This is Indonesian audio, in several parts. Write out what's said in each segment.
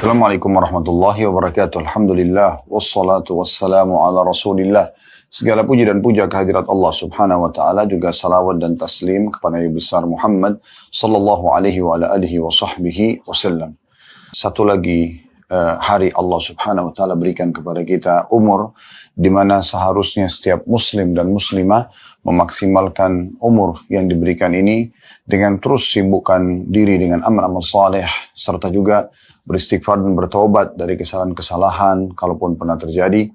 Assalamualaikum warahmatullahi wabarakatuh. Alhamdulillah. Wassalatu wassalamu ala rasulillah. Segala puji dan puja kehadirat Allah subhanahu wa ta'ala. Juga salawat dan taslim kepada Nabi besar Muhammad sallallahu alaihi wa ala alihi wa sahbihi wasallam. Satu lagi hari Allah subhanahu wa ta'ala berikan kepada kita umur di mana seharusnya setiap muslim dan muslimah memaksimalkan umur yang diberikan ini dengan terus sibukkan diri dengan amal-amal saleh serta juga beristighfar dan bertobat dari kesalahan-kesalahan kalaupun pernah terjadi,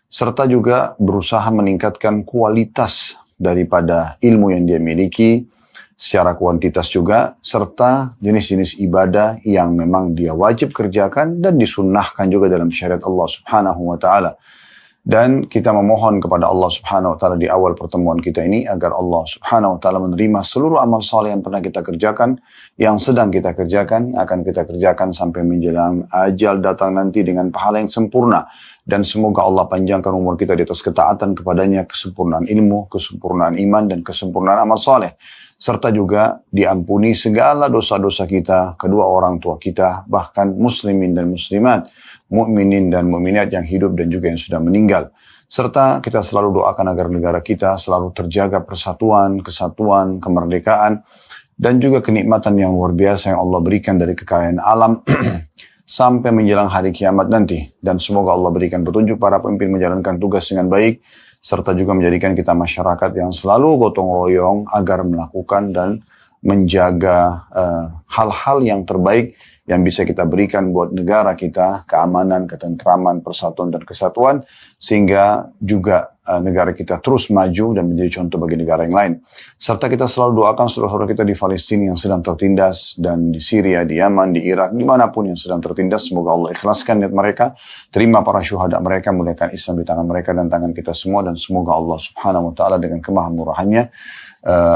serta juga berusaha meningkatkan kualitas daripada ilmu yang dia miliki secara kuantitas juga, serta jenis-jenis ibadah yang memang dia wajib kerjakan dan disunnahkan juga dalam syariat Allah subhanahu wa ta'ala. Dan kita memohon kepada Allah subhanahu wa ta'ala di awal pertemuan kita ini agar Allah subhanahu wa ta'ala menerima seluruh amal saleh yang pernah kita kerjakan, yang sedang kita kerjakan, akan kita kerjakan sampai menjelang ajal datang nanti dengan pahala yang sempurna. Dan semoga Allah panjangkan umur kita di atas ketaatan kepadanya, kesempurnaan ilmu, kesempurnaan iman, dan kesempurnaan amal saleh. Serta juga diampuni segala dosa-dosa kita, kedua orang tua kita, bahkan muslimin dan muslimat, mukminin dan mukminat yang hidup dan juga yang sudah meninggal. Serta kita selalu doakan agar negara kita selalu terjaga persatuan, kesatuan, kemerdekaan, dan juga kenikmatan yang luar biasa yang Allah berikan dari kekayaan alam sampai menjelang hari kiamat nanti. Dan semoga Allah berikan petunjuk para pemimpin menjalankan tugas dengan baik, serta juga menjadikan kita masyarakat yang selalu gotong royong agar melakukan dan menjaga hal-hal yang terbaik yang bisa kita berikan buat negara kita, keamanan, ketentraman, persatuan dan kesatuan, sehingga juga negara kita terus maju dan menjadi contoh bagi negara yang lain. Serta kita selalu doakan saudara-saudara kita di Palestina yang sedang tertindas, dan di Syria, di Yaman, di Irak, dimanapun yang sedang tertindas, semoga Allah ikhlaskan niat mereka, terima para syuhada mereka, muliakan Islam di tangan mereka dan tangan kita semua, dan semoga Allah subhanahu wa ta'ala dengan kemahamurahannya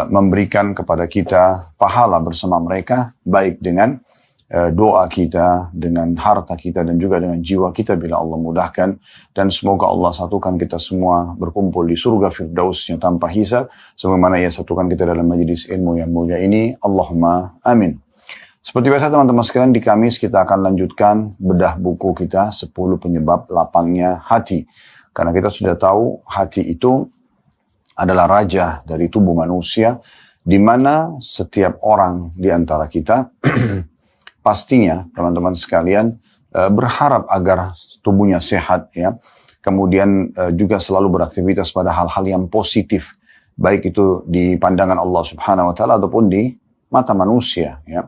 memberikan kepada kita pahala bersama mereka, baik dengan doa kita, dengan harta kita, dan juga dengan jiwa kita bila Allah mudahkan. Dan semoga Allah satukan kita semua berkumpul di surga firdausnya tanpa hisab, sebagaimana ia satukan kita dalam majlis ilmu yang mulia ini. Allahumma amin. Seperti biasa teman-teman sekalian, di Kamis kita akan lanjutkan bedah buku kita 10 penyebab lapangnya hati. Karena kita sudah tahu hati itu adalah raja dari tubuh manusia, di mana setiap orang di antara kita pastinya teman-teman sekalian berharap agar tubuhnya sehat, ya. Kemudian juga selalu beraktivitas pada hal-hal yang positif, baik itu di pandangan Allah subhanahu wa ta'ala ataupun di mata manusia, ya.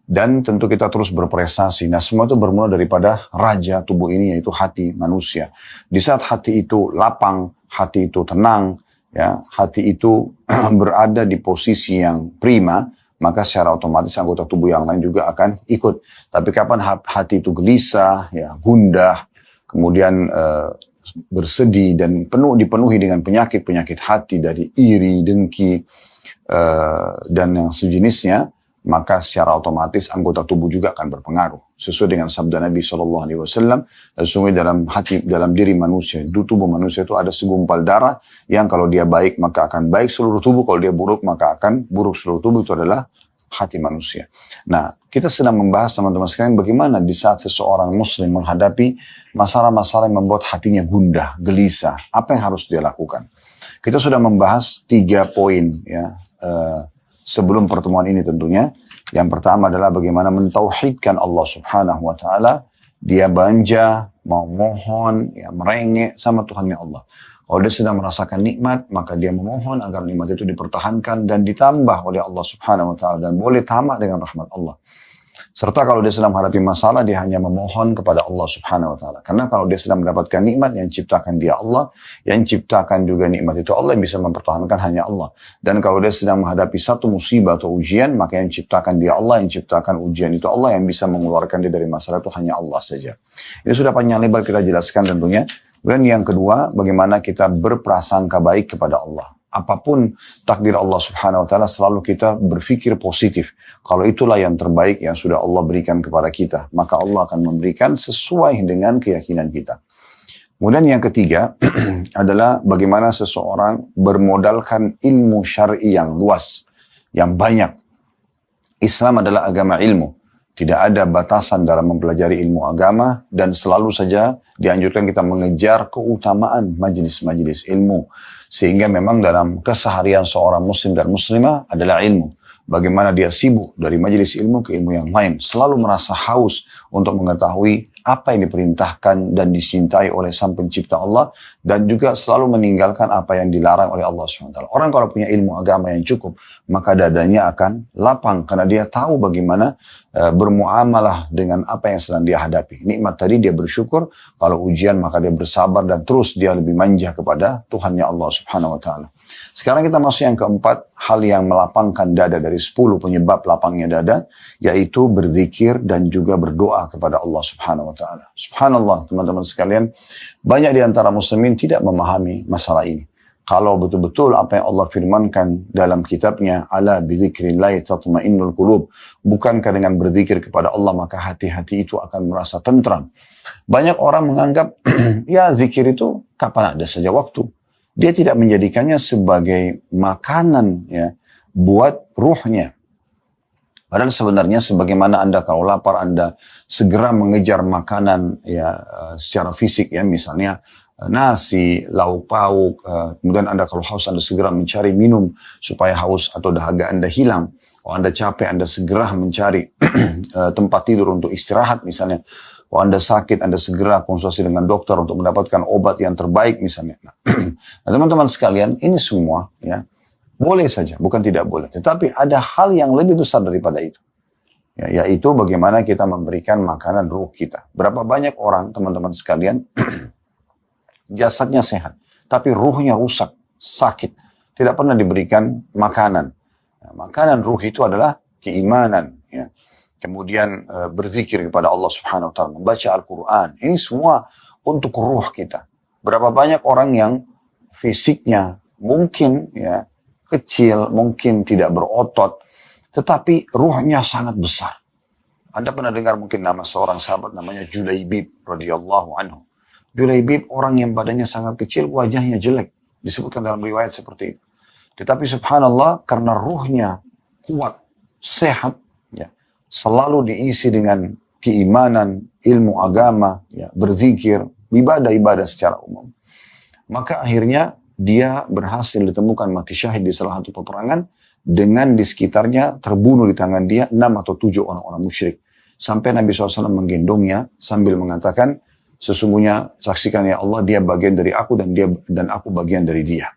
Dan tentu kita terus berprestasi. Nah, semua itu bermula daripada raja tubuh ini, yaitu hati manusia. Di saat hati itu lapang, hati itu tenang, ya, hati itu berada di posisi yang prima, maka secara otomatis anggota tubuh yang lain juga akan ikut. Tapi kapan hati itu gelisah, ya, gundah, kemudian bersedih dan dipenuhi dengan penyakit-penyakit hati dari iri, dengki, dan yang sejenisnya, maka secara otomatis anggota tubuh juga akan berpengaruh. Sesuai dengan sabda Nabi SAW, sesungguhnya dalam diri manusia, di tubuh manusia itu ada segumpal darah yang kalau dia baik maka akan baik seluruh tubuh, kalau dia buruk maka akan buruk seluruh tubuh. Itu adalah hati manusia. Nah, kita sedang membahas teman-teman sekalian bagaimana di saat seseorang muslim menghadapi masalah-masalah yang membuat hatinya gundah, gelisah, apa yang harus dia lakukan. Kita sudah membahas 3 poin, ya, sebelum pertemuan ini tentunya. Yang pertama adalah bagaimana mentauhidkan Allah subhanahu wa ta'ala. Dia banja, mau mohon, ya, merengek sama Tuhannya Allah. Kalau dia sedang merasakan nikmat, maka dia memohon agar nikmat itu dipertahankan dan ditambah oleh Allah subhanahu wa ta'ala, dan boleh tamak dengan rahmat Allah. Serta kalau dia sedang menghadapi masalah, dia hanya memohon kepada Allah subhanahu wa ta'ala. Karena kalau dia sedang mendapatkan nikmat, yang ciptakan dia Allah, yang ciptakan juga nikmat itu Allah, yang bisa mempertahankan hanya Allah. Dan kalau dia sedang menghadapi satu musibah atau ujian, maka yang ciptakan dia Allah, yang ciptakan ujian itu Allah, yang bisa mengeluarkan dia dari masalah itu hanya Allah saja. Ini sudah panjang lebar kita jelaskan tentunya. Dan yang kedua, bagaimana kita berprasangka baik kepada Allah. Apapun takdir Allah subhanahu wa ta'ala, selalu kita berpikir positif. Kalau itulah yang terbaik yang sudah Allah berikan kepada kita, maka Allah akan memberikan sesuai dengan keyakinan kita. Kemudian yang ketiga adalah bagaimana seseorang bermodalkan ilmu syar'i yang luas, yang banyak. Islam adalah agama ilmu. Tidak ada batasan dalam mempelajari ilmu agama dan selalu saja dianjurkan kita mengejar keutamaan majelis-majelis ilmu. Sehingga memang dalam keseharian seorang muslim dan muslimah adalah ilmu. Bagaimana dia sibuk dari majelis ilmu ke ilmu yang lain. Selalu merasa haus untuk mengetahui apa yang diperintahkan dan dicintai oleh Sang Pencipta Allah. Dan juga selalu meninggalkan apa yang dilarang oleh Allah SWT. Orang kalau punya ilmu agama yang cukup, maka dadanya akan lapang. Karena dia tahu bagaimana bermuamalah dengan apa yang sedang dia hadapi. Nikmat tadi dia bersyukur. Kalau ujian maka dia bersabar dan terus dia lebih manja kepada Tuhannya Allah SWT. Sekarang kita masuk yang keempat, hal yang melapangkan dada dari 10 penyebab lapangnya dada, yaitu berzikir dan juga berdoa kepada Allah Subhanahu wa taala. Subhanallah, teman-teman sekalian, banyak di antara muslimin tidak memahami masalah ini. Kalau betul-betul apa yang Allah firmankan dalam kitabnya, ala bizikrillahi tatma'innul qulub, bukankah dengan berzikir kepada Allah maka hati-hati itu akan merasa tentram. Banyak orang menganggap ya zikir itu kapan ada saja waktu. Dia tidak menjadikannya sebagai makanan ya buat ruhnya. Padahal sebenarnya sebagaimana Anda kalau lapar Anda segera mengejar makanan ya secara fisik ya, misalnya nasi, lauk pauk, kemudian Anda kalau haus Anda segera mencari minum supaya haus atau dahaga Anda hilang. Kalau Anda capek Anda segera mencari tempat tidur untuk istirahat misalnya. Kalau Anda sakit, Anda segera konsultasi dengan dokter untuk mendapatkan obat yang terbaik misalnya. Nah, teman-teman sekalian, ini semua ya boleh saja, bukan tidak boleh. Tetapi ada hal yang lebih besar daripada itu. Ya, yaitu bagaimana kita memberikan makanan ruh kita. Berapa banyak orang, teman-teman sekalian, jasadnya sehat, tapi ruhnya rusak, sakit. Tidak pernah diberikan makanan. Nah, makanan ruh itu adalah keimanan. Ya. Kemudian berzikir kepada Allah Subhanahu wa taala, membaca Al-Qur'an. Ini semua untuk ruh kita. Berapa banyak orang yang fisiknya mungkin ya kecil, mungkin tidak berotot, tetapi ruhnya sangat besar. Anda pernah dengar mungkin nama seorang sahabat namanya Julaibib radhiyallahu anhu. Julaibib orang yang badannya sangat kecil, wajahnya jelek. Disebutkan dalam riwayat seperti itu. Tetapi subhanallah karena ruhnya kuat, sehat, ya, selalu diisi dengan keimanan, ilmu agama, ya, berzikir, ibadah-ibadah secara umum. Maka akhirnya dia berhasil ditemukan mati syahid di salah satu peperangan dengan di sekitarnya terbunuh di tangan dia 6 atau 7 orang-orang musyrik. Sampai Nabi SAW menggendongnya sambil mengatakan, sesungguhnya saksikan ya Allah dia bagian dari aku dan aku bagian dari dia.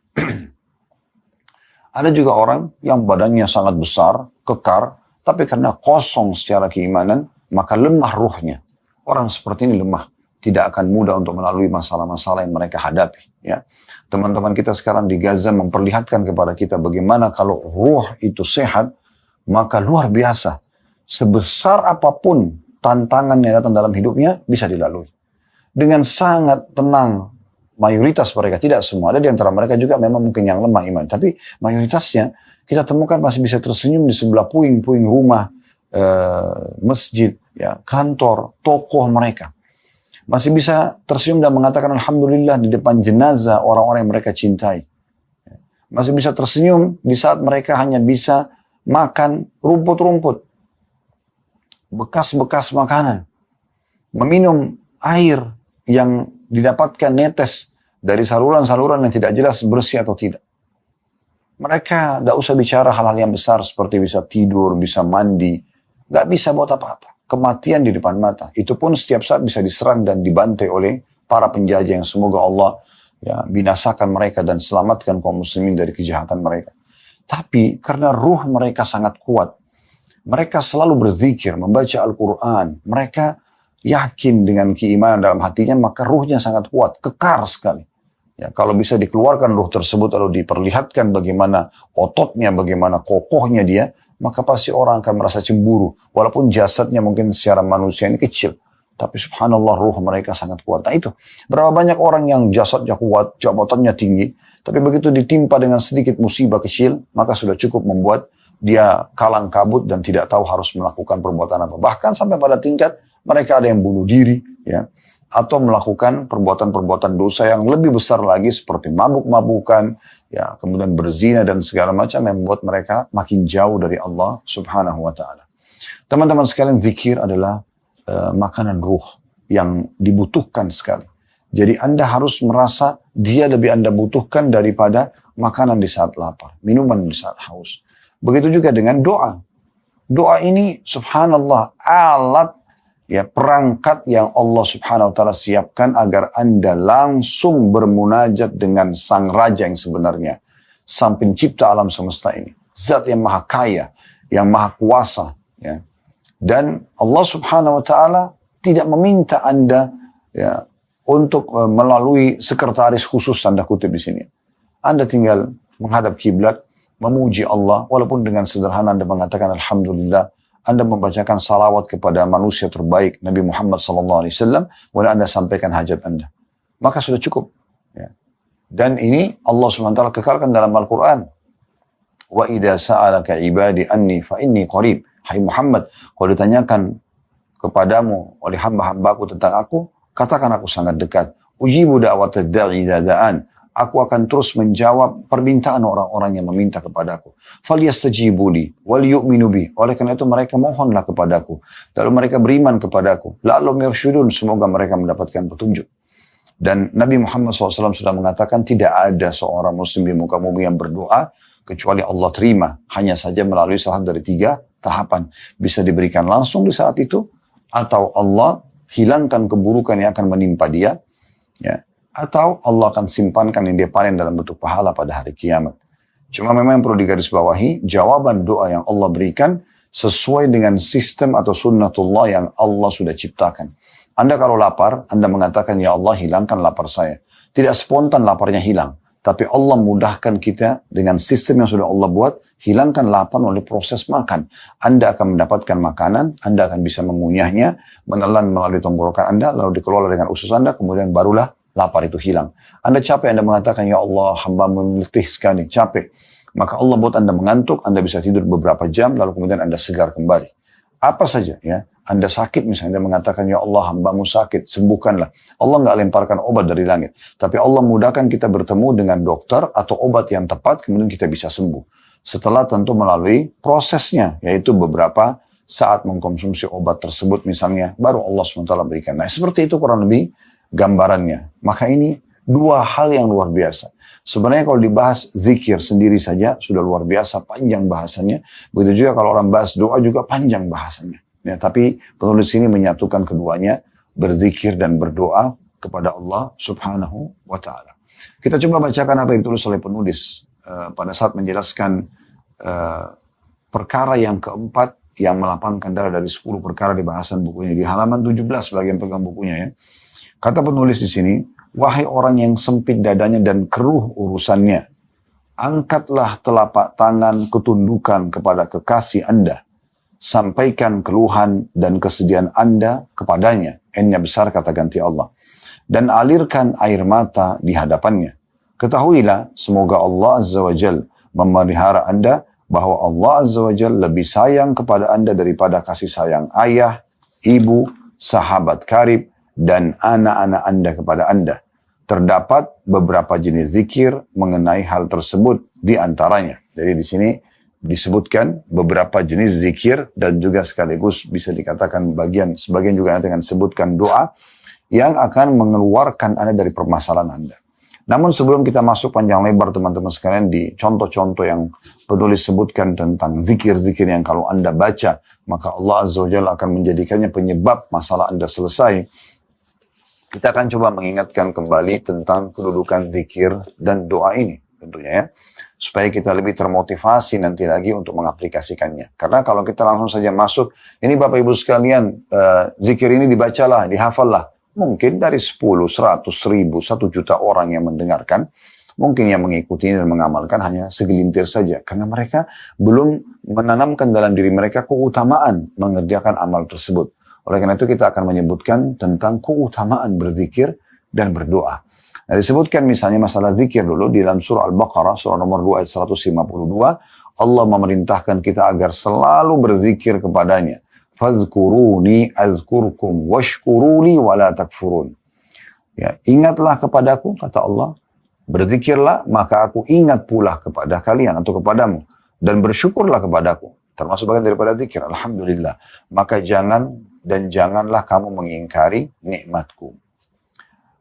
Ada juga orang yang badannya sangat besar, kekar, tapi karena kosong secara keimanan, maka lemah ruhnya. Orang seperti ini lemah. Tidak akan mudah untuk melalui masalah-masalah yang mereka hadapi. Ya. Teman-teman kita sekarang di Gaza memperlihatkan kepada kita bagaimana kalau ruh itu sehat, maka luar biasa. Sebesar apapun tantangan yang datang dalam hidupnya, bisa dilalui. Dengan sangat tenang, mayoritas mereka, tidak semua. Ada di antara mereka juga memang mungkin yang lemah iman. Tapi mayoritasnya, kita temukan masih bisa tersenyum di sebelah puing-puing rumah, masjid, ya, kantor, toko mereka. Masih bisa tersenyum dan mengatakan Alhamdulillah di depan jenazah orang-orang yang mereka cintai. Masih bisa tersenyum di saat mereka hanya bisa makan rumput-rumput. Bekas-bekas makanan. Meminum air yang didapatkan netes dari saluran-saluran yang tidak jelas bersih atau tidak. Mereka tidak usah bicara hal-hal yang besar seperti bisa tidur, bisa mandi. Nggak bisa buat apa-apa. Kematian di depan mata. Itu pun setiap saat bisa diserang dan dibantai oleh para penjajah yang semoga Allah ya, binasakan mereka dan selamatkan kaum muslimin dari kejahatan mereka. Tapi karena ruh mereka sangat kuat. Mereka selalu berzikir, membaca Al-Quran. Mereka yakin dengan keimanan dalam hatinya, maka ruhnya sangat kuat, kekar sekali. Ya, kalau bisa dikeluarkan ruh tersebut lalu diperlihatkan bagaimana ototnya, bagaimana kokohnya dia, maka pasti orang akan merasa cemburu. Walaupun jasadnya mungkin secara manusia ini kecil. Tapi subhanallah ruh mereka sangat kuat. Nah itu, berapa banyak orang yang jasadnya kuat, jabatannya tinggi, tapi begitu ditimpa dengan sedikit musibah kecil, maka sudah cukup membuat dia kalang kabut dan tidak tahu harus melakukan perbuatan apa. Bahkan sampai pada tingkat mereka ada yang bunuh diri, ya, atau melakukan perbuatan-perbuatan dosa yang lebih besar lagi seperti mabuk-mabukan, ya, kemudian berzina dan segala macam yang membuat mereka makin jauh dari Allah Subhanahu wa taala. Teman-teman sekalian, zikir adalah makanan ruh yang dibutuhkan sekali. Jadi Anda harus merasa dia lebih Anda butuhkan daripada makanan di saat lapar, minuman di saat haus. Begitu juga dengan doa. Doa ini subhanallah alat, ya, perangkat yang Allah subhanahu wa ta'ala siapkan agar Anda langsung bermunajat dengan sang raja yang sebenarnya, sang pencipta alam semesta ini, zat yang maha kaya, yang maha kuasa, ya. Dan Allah subhanahu wa ta'ala tidak meminta Anda, ya, untuk melalui sekretaris khusus, tanda kutip di sini. Anda tinggal menghadap kiblat, memuji Allah, walaupun dengan sederhana Anda mengatakan Alhamdulillah, Anda membacakan salawat kepada manusia terbaik, Nabi Muhammad SAW, kemudian Anda sampaikan hajat Anda. Maka sudah cukup. Ya. Dan ini Allah SWT kekalkan dalam Al-Quran. Wa idha sa'alaka ibadi anni fa inni qarib. Hai Muhammad, kalau ditanyakan kepadamu oleh hamba-hambaku tentang aku, katakan aku sangat dekat. Ujibu da'watad da'i dada'an. Aku akan terus menjawab permintaan orang-orang yang meminta kepadaku. Falyastajibuli wal yu'minu bi. Oleh karena itu mereka mohonlah kepadaku, lalu mereka beriman kepadaku. La'allahum yarshudun, semoga mereka mendapatkan petunjuk. Dan Nabi Muhammad SAW sudah mengatakan tidak ada seorang muslim di muka bumi yang berdoa kecuali Allah terima. Hanya saja melalui salah dari 3 tahapan. Bisa diberikan langsung di saat itu, atau Allah hilangkan keburukan yang akan menimpa dia, ya, atau Allah akan simpankan yang dia panen dalam bentuk pahala pada hari kiamat. Cuma memang yang perlu digarisbawahi, jawaban doa yang Allah berikan sesuai dengan sistem atau sunnatullah yang Allah sudah ciptakan. Anda kalau lapar, Anda mengatakan, ya Allah hilangkan lapar saya. Tidak spontan laparnya hilang, tapi Allah mudahkan kita dengan sistem yang sudah Allah buat, hilangkan lapar oleh proses makan. Anda akan mendapatkan makanan, Anda akan bisa mengunyahnya, menelan melalui tenggorokan Anda, lalu dikelola dengan usus Anda, kemudian barulah lapar itu hilang. Anda capek, Anda mengatakan, ya Allah, hamba letih sekali, capek. Maka Allah buat Anda mengantuk, Anda bisa tidur beberapa jam, lalu kemudian Anda segar kembali. Apa saja, ya. Anda sakit misalnya, Anda mengatakan, ya Allah, hambamu sakit, sembuhkanlah. Allah nggak lemparkan obat dari langit. Tapi Allah mudahkan kita bertemu dengan dokter atau obat yang tepat, kemudian kita bisa sembuh. Setelah tentu melalui prosesnya, yaitu beberapa saat mengkonsumsi obat tersebut misalnya, baru Allah SWT berikan. Nah, seperti itu kurang lebih gambarannya. Maka ini 2 hal yang luar biasa. Sebenarnya kalau dibahas zikir sendiri saja sudah luar biasa panjang bahasannya. Begitu juga kalau orang bahas doa juga panjang bahasannya. Ya, tapi penulis ini menyatukan keduanya, berzikir dan berdoa kepada Allah Subhanahu wa Ta'ala. Kita coba bacakan apa yang ditulis oleh penulis pada saat menjelaskan perkara yang keempat yang melapangkan darah dari 10 perkara di bahasan bukunya di halaman 17 bagian pegang bukunya, ya. Kata penulis di sini, wahai orang yang sempit dadanya dan keruh urusannya, angkatlah telapak tangan ketundukan kepada kekasih Anda. Sampaikan keluhan dan kesedihan Anda kepadanya. N-nya besar kata ganti Allah. Dan alirkan air mata di hadapannya. Ketahuilah, semoga Allah Azza wa Jal memelihara Anda, bahwa Allah Azza wa Jal lebih sayang kepada Anda daripada kasih sayang ayah, ibu, sahabat karib, dan anak-anak Anda kepada Anda. Terdapat beberapa jenis zikir mengenai hal tersebut di antaranya. Jadi di sini disebutkan beberapa jenis zikir dan juga sekaligus bisa dikatakan sebagian juga nanti akan disebutkan doa yang akan mengeluarkan Anda dari permasalahan Anda. Namun sebelum kita masuk panjang lebar teman-teman sekalian di contoh-contoh yang penulis sebutkan tentang zikir-zikir yang kalau Anda baca, maka Allah Azza wa Jalla akan menjadikannya penyebab masalah Anda selesai. Kita akan coba mengingatkan kembali tentang kedudukan zikir dan doa ini tentunya, ya. Supaya kita lebih termotivasi nanti lagi untuk mengaplikasikannya. Karena kalau kita langsung saja masuk, ini Bapak Ibu sekalian, zikir ini dibacalah, dihafallah. Mungkin dari 10, 100, 1000, 1 juta orang yang mendengarkan, mungkin yang mengikuti dan mengamalkan hanya segelintir saja. Karena mereka belum menanamkan dalam diri mereka keutamaan mengerjakan amal tersebut. Oleh karena itu kita akan menyebutkan tentang keutamaan berzikir dan berdoa. Nah, disebutkan misalnya masalah zikir dulu di dalam surah Al-Baqarah, surah nomor 2 ayat 152, Allah memerintahkan kita agar selalu berzikir kepadanya. Fadhkuruni azkurkum washkuruli wala takfurun. Ya, ingatlah kepadaku, kata Allah. Berzikirlah, maka aku ingat pula kepada kalian atau kepadamu. Dan bersyukurlah kepadaku. Termasuk bagian daripada zikir. Alhamdulillah. Maka janganlah kamu mengingkari nikmatku.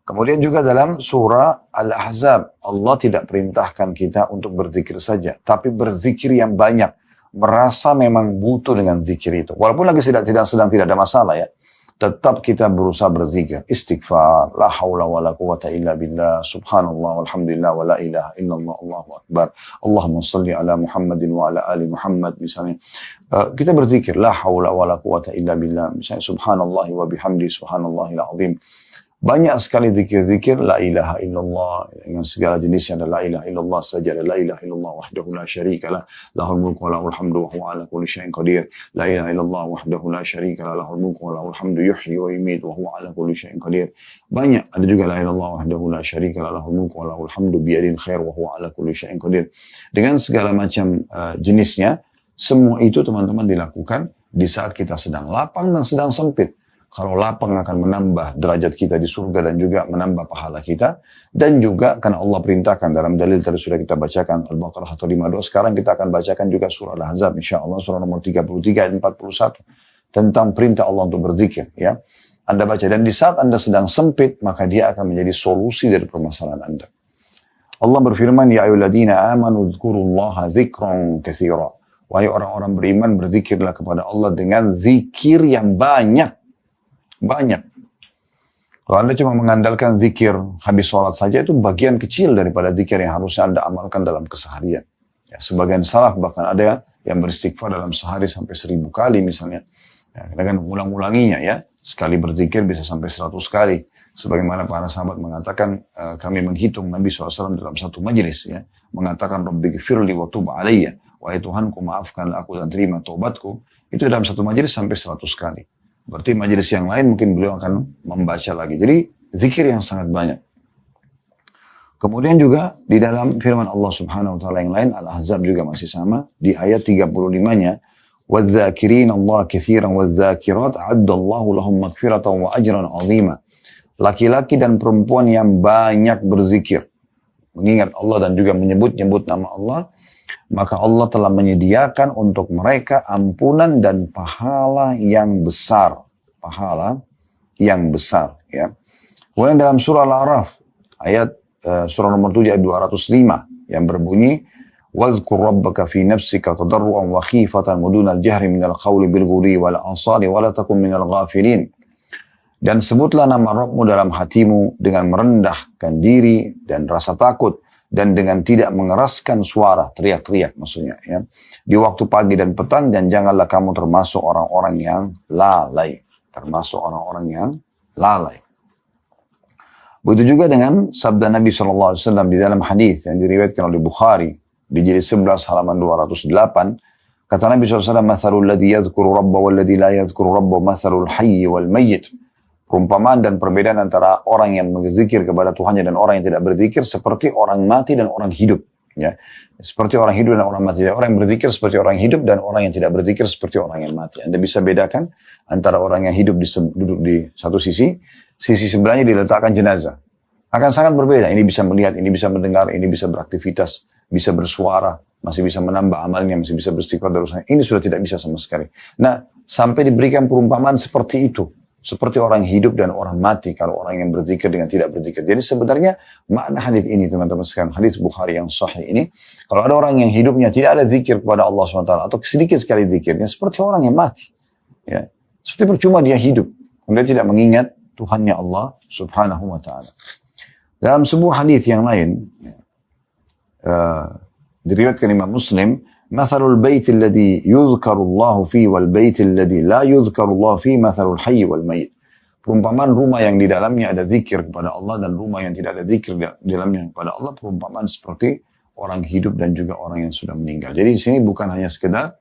Kemudian juga dalam surah Al-Ahzab, Allah tidak perintahkan kita untuk berzikir saja, tapi berzikir yang banyak. Merasa memang butuh dengan zikir itu. Walaupun lagi sedang tidak ada masalah ya. Tetap kita berusaha berzikir. Istighfar. La hawla wa la quwata illa billah. Subhanallah walhamdulillah wa la ilaha illallah. Allahu akbar. Allahumma salli ala Muhammadin wa ala ali Muhammad. Misalnya. Kita berzikir. La hawla wa la quwata illa billah. Misalnya subhanallah wa bihamdi subhanallahil azim. Banyak sekali zikir-zikir la ilaha illallah dengan segala jenisnya, ada la ilaha illallah saja, ada la ilaha illallah wahdahu la syarikalah lahul mulku wa lahul hamdu wa huwa ala kulli syai'in qadir. La ilaha illallah wahdahu la syarikalah lahul mulku wa lahul hamdu yuhyi wa yumiit wa huwa ala kulli syai'in qadir. Banyak, ada juga la ilaha illallah wahdahu la syarikalah lahul mulku wa lahul hamdu biyadil khair wa huwa ala kulli syai'in qadir. Dengan segala macam jenisnya, semua itu teman-teman dilakukan di saat kita sedang lapang dan sedang sempit. Kalau lapang akan menambah derajat kita di surga dan juga menambah pahala kita. Dan juga karena Allah perintahkan dalam dalil tadi sudah kita bacakan Al-Baqarah 152. Sekarang kita akan bacakan juga surah Al-Ahzab insyaAllah surah nomor 33 ayat 41. Tentang perintah Allah untuk berzikir. Ya. Anda baca dan di saat Anda sedang sempit maka dia akan menjadi solusi dari permasalahan Anda. Allah berfirman, Ya ayyuhalladzina amanu dzkurullaha dzikran katsira. Wahai orang-orang beriman berzikirlah kepada Allah dengan zikir yang banyak. Banyak. Kalau Anda cuma mengandalkan zikir habis sholat saja, itu bagian kecil daripada zikir yang harusnya Anda amalkan dalam keseharian. Ya, sebagian salaf bahkan ada yang beristighfar dalam sehari sampai 1000 kali misalnya. Ya, kita kan ulang-ulanginya ya. Sekali berzikir bisa sampai 100 kali. Sebagaimana para sahabat mengatakan, kami menghitung Nabi SAW dalam satu majelis ya. Mengatakan, Rabbighfirli wa tub alayya. Wahai Tuhanku maafkanlah aku dan terima taubatku. Itu dalam satu majelis sampai 100 kali. Berarti majelis yang lain mungkin beliau akan membaca lagi. Jadi zikir yang sangat banyak. Kemudian juga di dalam firman Allah Subhanahu wa taala yang lain Al-Ahzab juga masih sama di ayat 35-nya وَالذَّاكِرِينَ اللَّهَ كَثِيرًا وَالذَّاكِرَاتِ أَعَدَّ اللَّهُ لَهُمْ مَغْفِرَةً وَأَجْرًا عَظِيمًا. Laki-laki dan perempuan yang banyak berzikir, mengingat Allah dan juga menyebut-nyebut nama Allah, maka Allah telah menyediakan untuk mereka ampunan dan pahala yang besar. Pahala yang besar. Ya. Kemudian dalam surah Al-A'raf, ayat surah nomor 7 ayat 205, yang berbunyi, وَاذْكُرْ رَبَّكَ فِي نَفْسِكَ تَضَرُّعًا وَخِيفَةً وَدُونَ الْجَهْرِ مِنَ الْقَوْلِ بِالْغُدُوِّ وَالْآصَالِ وَلَا تَكُنْ مِنَ الْغَافِلِينَ. Dan sebutlah nama Rabbmu dalam hatimu dengan merendahkan diri dan rasa takut, dan dengan tidak mengeraskan suara, teriak-teriak maksudnya ya. Di waktu pagi dan petang, dan janganlah kamu termasuk orang-orang yang lalai. Termasuk orang-orang yang lalai. Begitu juga dengan sabda Nabi SAW di dalam hadis yang diriwayatkan oleh Bukhari, di jilid 11 halaman 208, kata Nabi SAW, Mathalul ladhi yadhkuru rabba wal ladhi la yadhkuru rabba mathalul hayyi wal mayyit. Perumpamaan dan perbedaan antara orang yang berzikir kepada Tuhannya dan orang yang tidak berzikir seperti orang mati dan orang hidup. Ya. Seperti orang hidup dan orang mati. Orang yang berzikir seperti orang hidup dan orang yang tidak berzikir seperti orang yang mati. Anda bisa bedakan antara orang yang hidup duduk di satu sisi sebelahnya diletakkan jenazah. Akan sangat berbeda. Ini bisa melihat, ini bisa mendengar, ini bisa beraktivitas, bisa bersuara, masih bisa menambah amalnya, masih bisa beristighfar terus. Ini sudah tidak bisa sama sekali. Nah, sampai diberikan perumpamaan seperti itu. Seperti orang hidup dan orang mati kalau orang yang berzikir dengan tidak berzikir. Jadi sebenarnya makna hadis ini teman-teman sekalian, hadis Bukhari yang sahih ini, kalau ada orang yang hidupnya tidak ada zikir kepada Allah SWT atau sedikit sekali zikirnya, seperti orang yang mati. Ya. Seperti percuma dia hidup. Dia tidak mengingat Tuhannya Allah Subhanahu wa ta'ala. Dalam sebuah hadis yang lain, diriwayatkan Imam Muslim, مثل البيت الذي يذكر الله فيه والبيت الذي لا يذكر الله فيه مثل الحي والميت. Perumpamaan rumah yang di dalamnya ada zikir kepada Allah dan rumah yang tidak ada zikir di dalamnya kepada Allah, perumpamaan seperti orang hidup dan juga orang yang sudah meninggal. Jadi di sini bukan hanya sekedar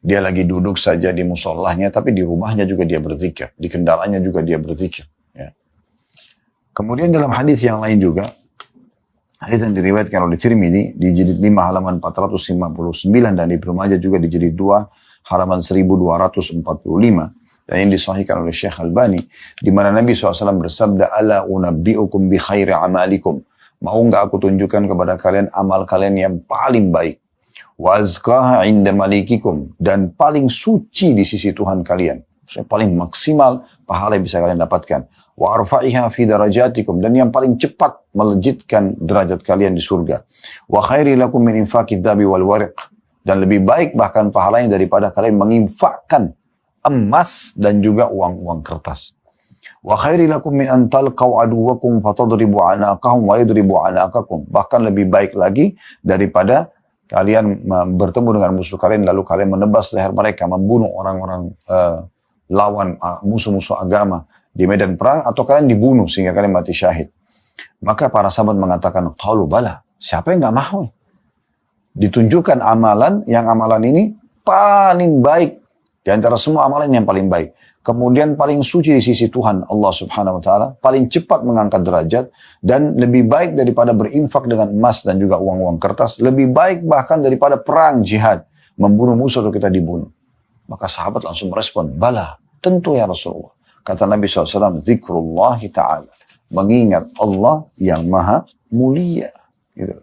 dia lagi duduk saja di musallahnya, tapi di rumahnya juga dia berzikir, di kendaraannya juga dia berzikir. Ya. Kemudian dalam hadis yang lain juga, hadis yang diriwayatkan oleh Tirmidzi di jilid 5 halaman 459 dan di Ibnu Majah juga di jilid 2 halaman 1245 dan yang disahihkan oleh Syekh Albani di mana Nabi SAW bersabda, Ala unabbi'ukum bi khairi amalikum. Mau enggak aku tunjukkan kepada kalian amal kalian yang paling baik? wa azkaha 'inda malikikum, dan paling suci di sisi Tuhan kalian. Maksudnya paling maksimal pahala yang bisa kalian dapatkan. Wa arfa'iha fi darajatikum, dan yang paling cepat melejitkan derajat kalian di surga. Wa khairi lakum min infaqid dhabi wal wariq, dan lebih baik bahkan pahalanya daripada kalian menginfakkan emas dan juga uang-uang kertas. Wa khairi lakum min an talqaw aduwakum fatadribu anaqahum wa yadribu anaqakum, bahkan lebih baik lagi daripada kalian bertemu dengan musuh kalian lalu kalian menebas leher mereka, membunuh orang-orang lawan musuh-musuh agama di medan perang, atau kalian dibunuh sehingga kalian mati syahid. Maka para sahabat mengatakan, qalu bala, siapa yang nggak mau? Ditunjukkan amalan ini paling baik di antara semua amalan, yang paling baik. Kemudian paling suci di sisi Tuhan Allah Subhanahu wa taala, paling cepat mengangkat derajat, dan lebih baik daripada berinfak dengan emas dan juga uang-uang kertas, lebih baik bahkan daripada perang jihad, membunuh musuh atau kita dibunuh. Maka sahabat langsung merespon, bala, tentu ya Rasulullah. Kata Nabi SAW, zikrullahi ta'ala, mengingat Allah yang maha mulia. Gitu.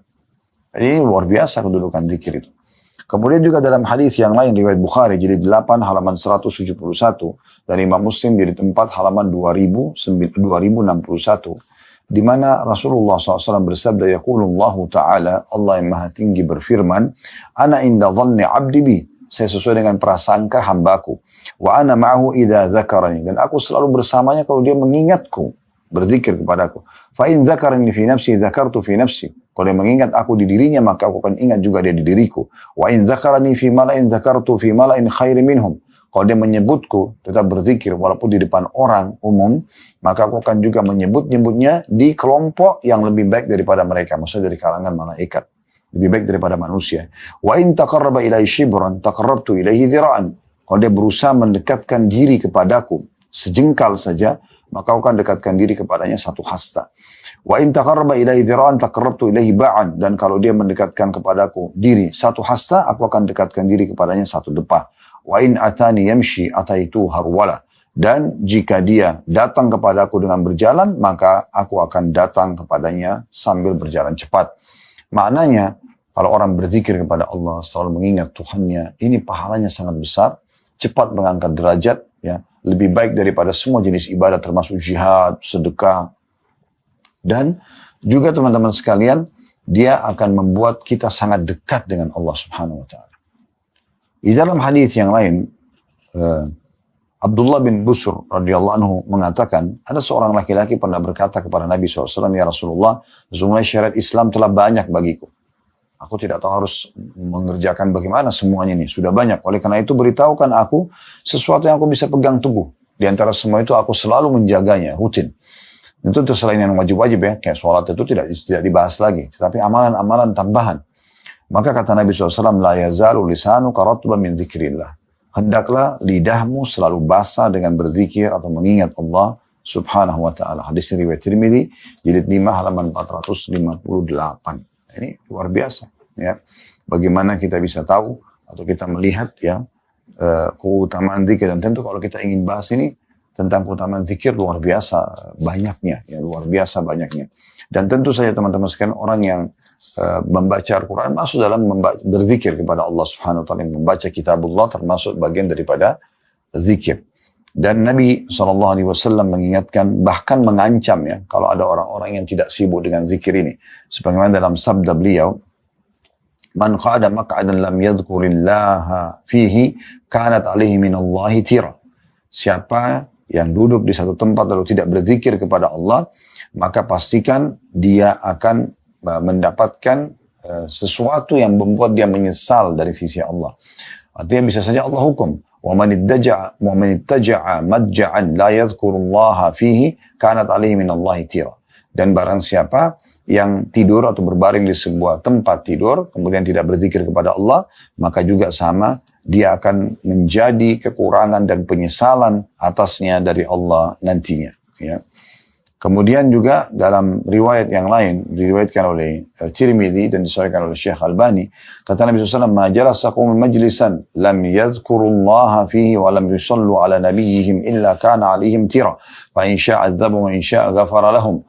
Jadi luar biasa kedudukan zikir itu. Kemudian juga dalam hadis yang lain riwayat Bukhari jilid 8 halaman 171 dan Imam Muslim jilid 4 halaman 2061, di mana Rasulullah SAW bersabda, yaqulullahu ta'ala, Allah yang maha tinggi berfirman, ana inda dhanni abdi bi, saya sesuai dengan prasangka hambaku, wa ana ma'ahu idza dzakarani, dan aku selalu bersamanya kalau dia mengingatku, berzikir kepadaku. Fa in dzakarani fi nafsi dzakartu fi nafsi, kalau dia mengingat aku di dirinya, maka aku akan ingat juga dia di diriku. Wa in dzakarani fi mala'in dzakartu fi mala'in khairi minhum, kalau dia menyebutku tetap berzikir walaupun di depan orang umum, maka aku akan juga menyebut-nyebutnya di kelompok yang lebih baik daripada mereka, maksudnya dari kalangan malaikat, lebih baik daripada manusia. Wa in taqarraba ilai shibran taqarrabtu ilaihi dhira'an, kalau dia berusaha mendekatkan diri kepadaku sejengkal saja, maka aku akan dekatkan diri kepadanya satu hasta. Wa in taqarraba ilaihi dhira'an taqarrabtu ilaihi ba'an, dan kalau dia mendekatkan kepadaku diri satu hasta, aku akan dekatkan diri kepadanya satu depah. Wa in atani yamshi ataitu harwala, dan jika dia datang kepadaku dengan berjalan, maka aku akan datang kepadanya sambil berjalan cepat. Maknanya, kalau orang berzikir kepada Allah, selalu mengingat Tuhannya, ini pahalanya sangat besar, cepat mengangkat derajat, ya, lebih baik daripada semua jenis ibadah termasuk jihad, sedekah. Dan juga teman-teman sekalian, dia akan membuat kita sangat dekat dengan Allah Subhanahu wa taala. Di dalam hadis yang lain, Abdullah bin Busr radhiyallahu anhu mengatakan, ada seorang laki-laki pernah berkata kepada Nabi SAW, ya Rasulullah, sesungguhnya syariat Islam telah banyak bagiku. Aku tidak tahu harus mengerjakan bagaimana semuanya ini. Sudah banyak. Oleh karena itu beritahukan aku sesuatu yang aku bisa pegang teguh. Di antara semua itu aku selalu menjaganya, rutin. Tentu itu selain yang wajib-wajib ya. Kayak sholat itu tidak dibahas lagi. Tetapi amalan-amalan tambahan. Maka kata Nabi SAW, la yazalu lisanu karatba min dzikrillah. Hendaklah lidahmu selalu basah dengan berzikir atau mengingat Allah Subhanahu wa ta'ala. Hadis riwayat Tirmidzi, jilid 5 halaman 458. Ini luar biasa, ya. Bagaimana kita bisa tahu atau kita melihat ya keutamaan zikir, dan tentu kalau kita ingin bahas ini tentang keutamaan zikir luar biasa banyaknya, ya, luar biasa banyaknya. Dan tentu saja teman-teman sekalian, orang yang membaca Al-Quran masuk dalam berzikir kepada Allah Subhanahu wa taala, membaca kitabullah termasuk bagian daripada zikir. Dan Nabi SAW mengingatkan, bahkan mengancam ya, kalau ada orang-orang yang tidak sibuk dengan zikir ini. Sebagaimana dalam sabda beliau, man qa'ada maq'adan lam yadhkurillaha fihi, kanat alaihi minallahi tira. Siapa yang duduk di satu tempat lalu tidak berzikir kepada Allah, maka pastikan dia akan mendapatkan sesuatu yang membuat dia menyesal dari sisi Allah. Artinya bisa saja Allah hukum. وَمَنِ اتَّجَعَ مَدْجَعًا لَا يَذْكُرُ اللَّهَ فِيهِ كَانَتْ عَلَيْهِ مِنَ اللَّهِ تِيرًا. Dan barang siapa yang tidur atau berbaring di sebuah tempat tidur, kemudian tidak berzikir kepada Allah, maka juga sama, dia akan menjadi kekurangan dan penyesalan atasnya dari Allah nantinya. Ya. Kemudian juga dalam riwayat yang lain, diriwayatkan oleh Tirmidzi dan disahihkan oleh Syekh Albani, kata Nabi SAW, ma jalasa qaumun majlisan lam yadhkurullaha fihi wa lam yusallu ala nabiyyihim illa kana alaihim tira, fa in sya'a adzabu wa in sya'a ghafara lahum.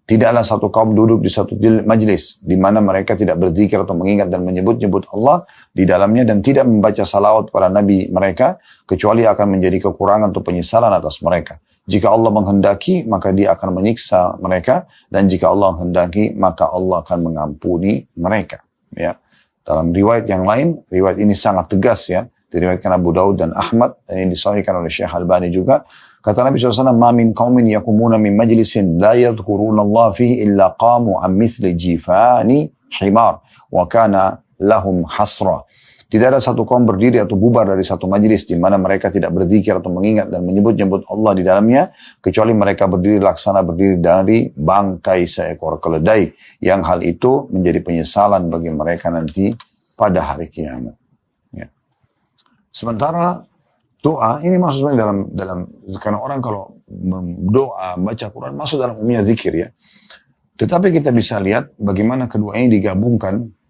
Tidaklah satu kaum duduk di satu majlis di mana mereka tidak berzikir atau mengingat dan menyebut-nyebut Allah di dalamnya dan tidak membaca salawat para nabi mereka kecuali akan menjadi kekurangan atau penyesalan atas mereka. Jika Allah menghendaki maka Dia akan menyiksa mereka dan jika Allah menghendaki maka Allah akan mengampuni mereka. Ya. Dalam riwayat yang lain, riwayat ini sangat tegas ya, diriwayatkan Abu Daud dan Ahmad dan yang disahihkan oleh Syekh Albani juga. Kata Nabi SAW, "Ma min qaumin yakumuna min majlisin la yadhkuruna Allah fihi illa qamu an mithli jifani himar wa kana lahum hasra." Tidak ada satu kaum berdiri atau bubar dari satu majlis di mana mereka tidak berzikir atau mengingat dan menyebut-nyebut Allah di dalamnya kecuali mereka berdiri laksana berdiri dari bangkai seekor keledai yang hal itu menjadi penyesalan bagi mereka nanti pada hari kiamat. Ya. Sementara doa ini maksudnya dalam karena orang kalau doa baca Quran masuk dalam umumnya zikir ya. Tetapi kita bisa lihat bagaimana kedua ini digabungkan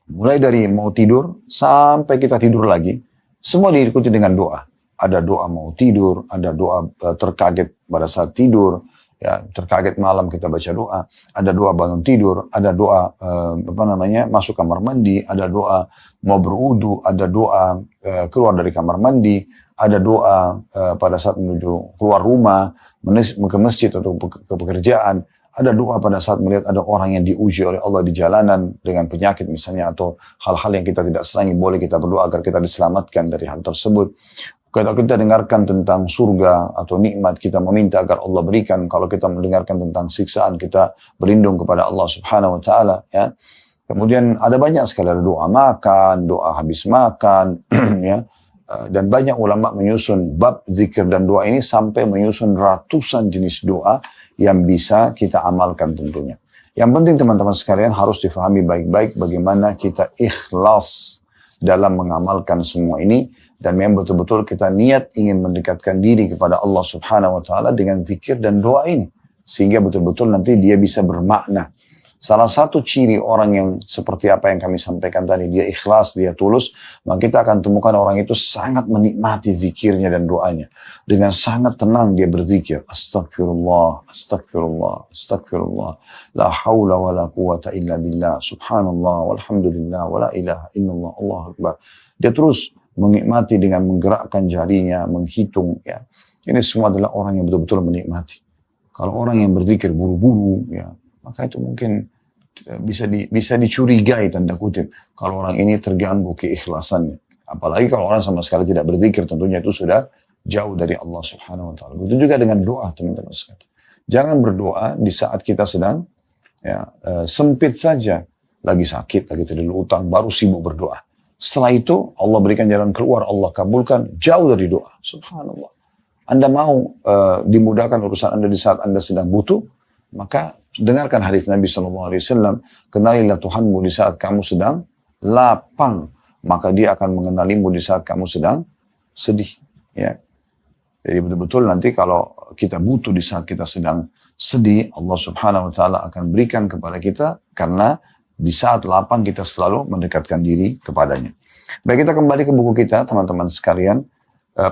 mulai dari mau tidur sampai kita tidur lagi semua diikuti dengan doa. Ada doa mau tidur, ada doa terkaget pada saat tidur, ya terkaget malam kita baca doa, ada doa bangun tidur, ada doa masuk kamar mandi, ada doa mau berwudu, ada doa keluar dari kamar mandi, ada doa pada saat menuju keluar rumah, ke masjid atau ke pekerjaan, ada doa pada saat melihat ada orang yang diuji oleh Allah di jalanan dengan penyakit misalnya atau hal-hal yang kita tidak senangi, boleh kita berdoa agar kita diselamatkan dari hal tersebut. Kalau kita dengarkan tentang surga atau nikmat, kita meminta agar Allah berikan. Kalau kita mendengarkan tentang siksaan, kita berlindung kepada Allah Subhanahu wa taala ya. Kemudian ada banyak sekali doa makan, doa habis makan ya. Dan banyak ulama menyusun bab zikir dan doa ini sampai menyusun ratusan jenis doa yang bisa kita amalkan tentunya. Yang penting teman-teman sekalian harus difahami baik-baik bagaimana kita ikhlas dalam mengamalkan semua ini dan memang betul-betul kita niat ingin mendekatkan diri kepada Allah Subhanahu wa taala dengan zikir dan doa ini sehingga betul-betul nanti dia bisa bermakna. Salah satu ciri orang yang seperti apa yang kami sampaikan tadi, dia ikhlas, dia tulus, maka kita akan temukan orang itu sangat menikmati zikirnya dan doanya. Dengan sangat tenang dia berzikir. Astagfirullah, astagfirullah, astagfirullah. La hawla wa la quwata illa billah. Subhanallah, walhamdulillah, wa la ilaha illallah, Allahu Akbar. Dia terus menikmati dengan menggerakkan jarinya, menghitung. Ya. Ini semua adalah orang yang betul-betul menikmati. Kalau orang yang berzikir buru-buru, ya, maka itu mungkin bisa dicurigai tanda kutip kalau orang ini terganggu keikhlasannya. Apalagi kalau orang sama sekali tidak berzikir, tentunya itu sudah jauh dari Allah Subhanahu wa taala. Begitu juga dengan doa teman-teman sekalian. Jangan berdoa di saat kita sedang sempit saja, lagi sakit, lagi terlalu utang, baru sibuk berdoa. Setelah itu Allah berikan jalan keluar, Allah kabulkan, jauh dari doa. Subhanallah. Anda mau dimudahkan urusan Anda di saat Anda sedang butuh, maka dengarkan hadis Nabi SAW, kenalilah Tuhanmu di saat kamu sedang lapang, maka Dia akan mengenalimu di saat kamu sedang sedih. Ya. Jadi betul-betul nanti kalau kita butuh di saat kita sedang sedih, Allah Subhanahu Wa Taala akan berikan kepada kita karena di saat lapang kita selalu mendekatkan diri kepadanya. Baik, kita kembali ke buku kita, teman-teman sekalian.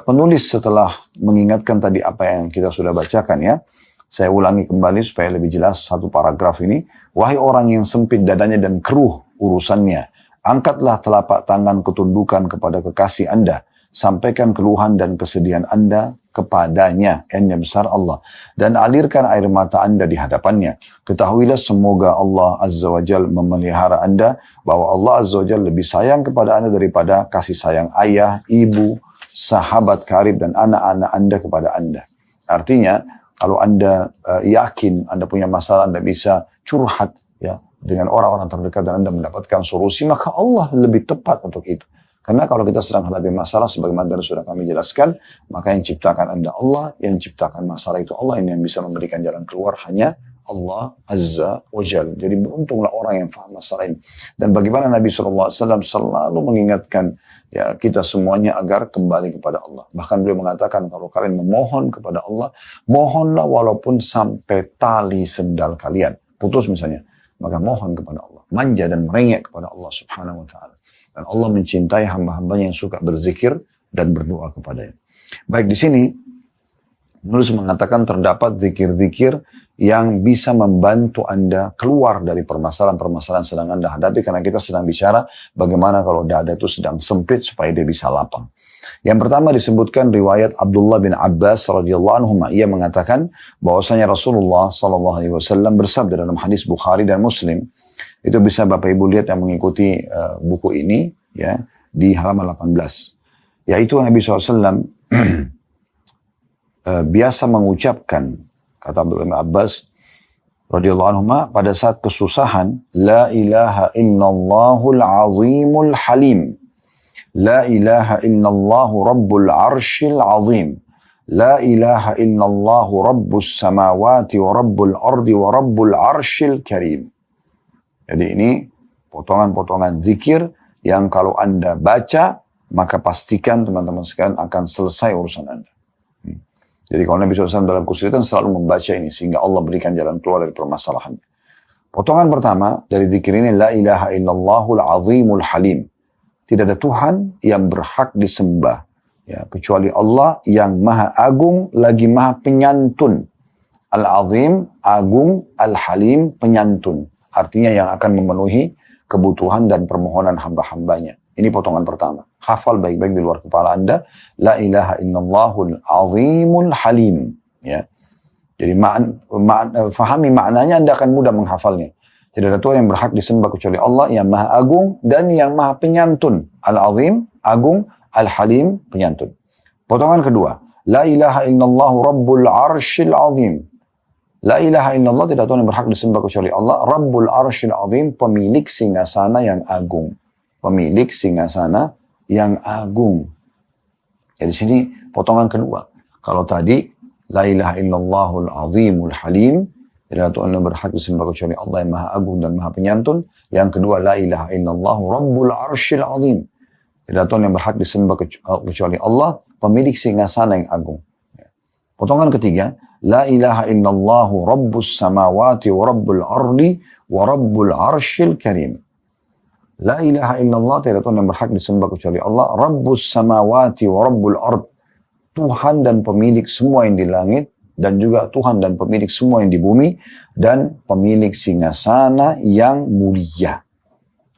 Penulis setelah mengingatkan tadi apa yang kita sudah bacakan ya. Saya ulangi kembali supaya lebih jelas satu paragraf ini. Wahai orang yang sempit dadanya dan keruh urusannya, angkatlah telapak tangan ketundukan kepada kekasih Anda. Sampaikan keluhan dan kesedihan Anda kepadanya, yang besar Allah. Dan alirkan air mata Anda di hadapannya. Ketahuilah semoga Allah Azza wa Jal memelihara Anda, bahwa Allah Azza wa Jal lebih sayang kepada Anda daripada kasih sayang ayah, ibu, sahabat karib, dan anak-anak Anda kepada Anda. Artinya, kalau Anda yakin Anda punya masalah, Anda bisa curhat ya dengan orang-orang terdekat dan Anda mendapatkan solusi, maka Allah lebih tepat untuk itu. Karena kalau kita sedang hadapi masalah, sebagaimana tadi sudah kami jelaskan, maka yang ciptakan Anda Allah, yang ciptakan masalah itu Allah, ini yang bisa memberikan jalan keluar hanya Allah Azza wa Jal. Jadi beruntunglah orang yang faham masalah ini. Dan bagaimana Nabi SAW selalu mengingatkan ya kita semuanya agar kembali kepada Allah. Bahkan beliau mengatakan kalau kalian memohon kepada Allah, mohonlah walaupun sampai tali sendal kalian putus misalnya, maka mohon kepada Allah. Manja dan merengek kepada Allah Subhanahu wa Ta'ala. Dan Allah mencintai hamba-hambanya yang suka berzikir dan berdoa kepadanya. Baik, di sini Penulis mengatakan terdapat zikir-zikir yang bisa membantu Anda keluar dari permasalahan-permasalahan yang sedang Anda hadapi, karena kita sedang bicara bagaimana kalau dada itu sedang sempit supaya dia bisa lapang. Yang pertama disebutkan riwayat Abdullah bin Abbas radhiyallahu anhu, ia mengatakan bahwasanya Rasulullah sallallahu alaihi wasallam bersabda dalam hadis Bukhari dan Muslim. Itu bisa Bapak Ibu lihat yang mengikuti buku ini ya di halaman 18. Yaitu Nabi SAW biasa mengucapkan, kata Abdullah bin Abbas radhiyallahu anhu, pada saat kesusahan, la ilaha illallahul azimul halim, la ilaha illallahu rabbul arshil azim, la ilaha illallahu rabbus samawati wa rabbul ardi wa rabbul arshil karim. Jadi ini potongan-potongan zikir yang kalau Anda baca, maka pastikan teman-teman sekalian akan selesai urusan Anda. Jadi kalau Nabi SAW dalam kesulitan selalu membaca ini, sehingga Allah berikan jalan keluar dari permasalahannya. Potongan pertama dari zikir ini, la ilaha illallahul azimul halim. Tidak ada Tuhan yang berhak disembah, ya, kecuali Allah yang maha agung lagi maha penyantun. Al-azim, agung, al-halim, penyantun. Artinya yang akan memenuhi kebutuhan dan permohonan hamba-hambanya. Ini potongan pertama. Hafal baik-baik di luar kepala Anda. La ilaha illallahul azimul halim. Ya. Jadi fahami maknanya, Anda akan mudah menghafalnya. Tidak ada Tuhan yang berhak disembah kecuali Allah yang maha agung dan yang maha penyantun. Al-azim, agung, al-halim, penyantun. Potongan kedua. La ilaha illallahu rabbul arshil azim. La ilaha illallah, tidak Tuhan yang berhak disembah kecuali Allah. Rabbul arshil azim, pemilik singgasana yang agung. Pemilik singgasana yang agung. Jadi sini potongan kedua. Kalau tadi, la ilaha illallahul azimul halim, tidak Tuhan yang berhak disembah kecuali Allah yang maha agung dan maha penyantun. Yang kedua, la ilaha illallahu rabbul arshil azim. Tidak Tuhan yang berhak disembah kecuali Allah, pemilik singgasana yang agung. Potongan ketiga, la ilaha illallahu rabbus samawati wa rabbul ardi wa rabbul arshil karim. La ilaha illallah, tidak Tuhan yang berhak disembah kecuali Allah, rabbus samawati wa rabbul ard. Tuhan dan pemilik semua yang di langit, dan juga Tuhan dan pemilik semua yang di bumi, dan pemilik singgasana yang mulia.